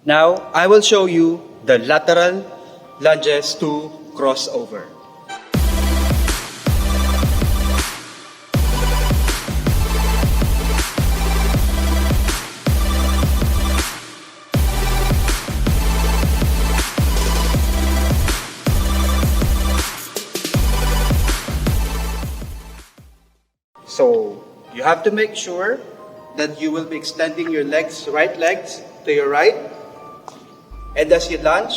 Now, I will show you the lateral lunges to crossover. So, you have to make sure that you will be extending your legs, right legs to your right. And as you lunge,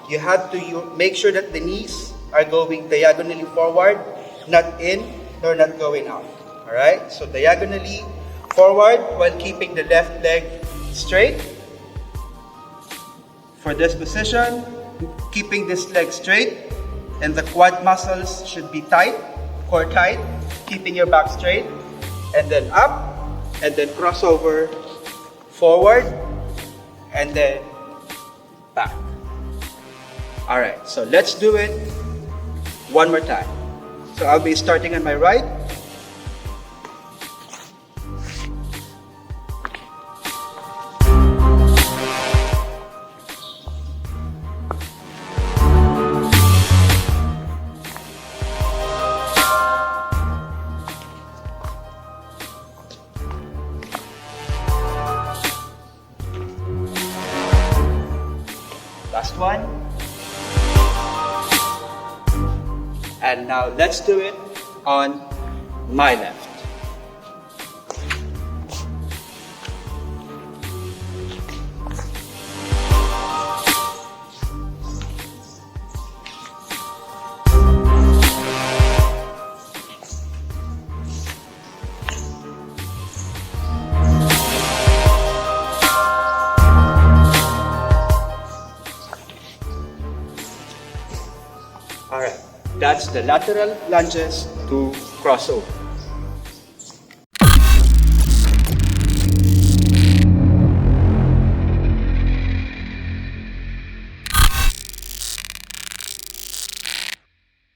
you have to make sure that the knees are going diagonally forward, not in nor not going out. Alright? So diagonally forward while keeping the left leg straight. For this position, keeping this leg straight, and the quad muscles should be tight, core tight, keeping your back straight, and then up, and then crossover, forward, and then back. Alright, so let's do it one more time. So I'll be starting on my right. Last one. And now let's do it on my left. Alright, that's the lateral lunges to crossover.